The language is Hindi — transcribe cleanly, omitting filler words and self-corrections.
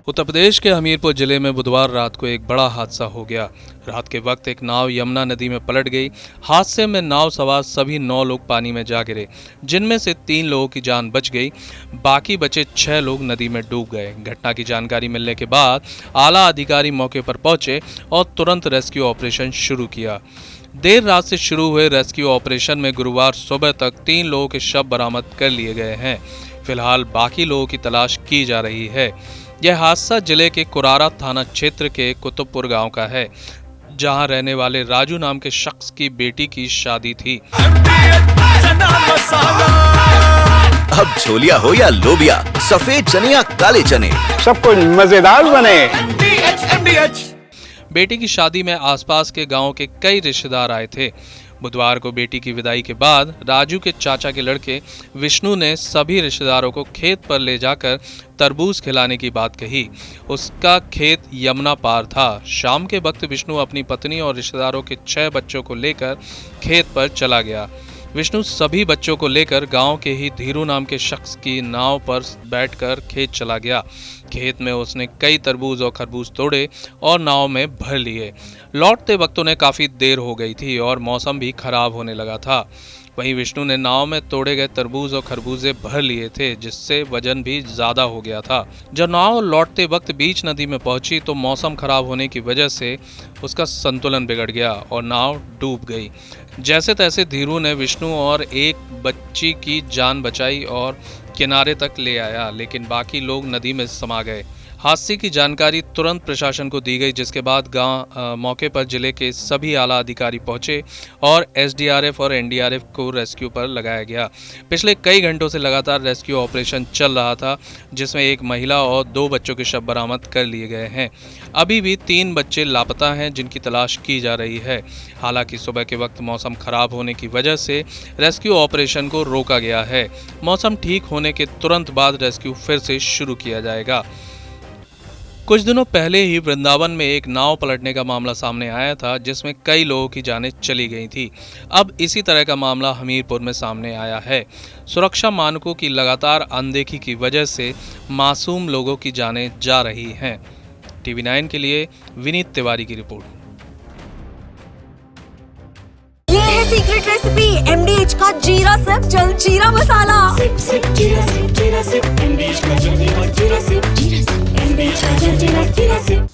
उत्तर प्रदेश के हमीरपुर जिले में बुधवार रात को एक बड़ा हादसा हो गया। रात के वक्त एक नाव यमुना नदी में पलट गई। हादसे में नाव सवार सभी 9 लोग पानी में जा गिरे, जिनमें से 3 लोगों की जान बच गई। बाकी बचे 6 लोग नदी में डूब गए। घटना की जानकारी मिलने के बाद आला अधिकारी मौके पर पहुंचे और तुरंत रेस्क्यू ऑपरेशन शुरू किया। देर रात से शुरू हुए रेस्क्यू ऑपरेशन में गुरुवार सुबह तक 3 लोगों के शव बरामद कर लिए गए हैं। फिलहाल बाकी लोगों की तलाश की जा रही है। यह हादसा जिले के कुरारा थाना क्षेत्र के कुतुबपुर गांव का है, जहां रहने वाले राजू नाम के शख्स की बेटी की शादी थी। अब छोलिया हो या लोबिया, सफेद चने या काले चने, सब कुछ मजेदार बने। बेटी की शादी में आसपास के गांव के कई रिश्तेदार आए थे। बुधवार को बेटी की विदाई के बाद राजू के चाचा के लड़के विष्णु ने सभी रिश्तेदारों को खेत पर ले जाकर तरबूज खिलाने की बात कही। उसका खेत यमुना पार था। शाम के वक्त विष्णु अपनी पत्नी और रिश्तेदारों के 6 बच्चों को लेकर खेत पर चला गया। विष्णु सभी बच्चों को लेकर गांव के ही धीरू नाम के शख्स की नाव पर बैठकर खेत चला गया। खेत में उसने कई तरबूज और खरबूज तोड़े और नाव में भर लिए। लौटते वक्त उन्हें काफ़ी देर हो गई थी और मौसम भी खराब होने लगा था। वहीं विष्णु ने नाव में तोड़े गए तरबूज और खरबूजे भर लिए थे, जिससे वजन भी ज़्यादा हो गया था। जब नाव लौटते वक्त बीच नदी में पहुंची तो मौसम खराब होने की वजह से उसका संतुलन बिगड़ गया और नाव डूब गई। जैसे तैसे धीरू ने विष्णु और एक बच्ची की जान बचाई और किनारे तक ले आया, लेकिन बाकी लोग नदी में समा गए। हादसे की जानकारी तुरंत प्रशासन को दी गई, जिसके बाद मौके पर जिले के सभी आला अधिकारी पहुंचे और एसडीआरएफ और एनडीआरएफ को रेस्क्यू पर लगाया गया। पिछले कई घंटों से लगातार रेस्क्यू ऑपरेशन चल रहा था, जिसमें एक महिला और 2 बच्चों के शव बरामद कर लिए गए हैं। अभी भी 3 बच्चे लापता हैं, जिनकी तलाश की जा रही है। हालांकि सुबह के वक्त मौसम खराब होने की वजह से रेस्क्यू ऑपरेशन को रोका गया है। मौसम ठीक होने के तुरंत बाद रेस्क्यू फिर से शुरू किया जाएगा। कुछ दिनों पहले ही वृंदावन में एक नाव पलटने का मामला सामने आया था, जिसमें कई लोगों की जानें चली गई थी। अब इसी तरह का मामला हमीरपुर में सामने आया है। सुरक्षा मानकों की लगातार अनदेखी की वजह से मासूम लोगों की जानें जा रही हैं। टीवी 9 के लिए विनीत तिवारी की रिपोर्ट। ये है सीक्रेट रेसिपी MDH का जीरा सिप जल जीरा मसाला। सिप सिप जीरा सिप MDH का जल जीरा सिप MDH का जल जीरा सिप।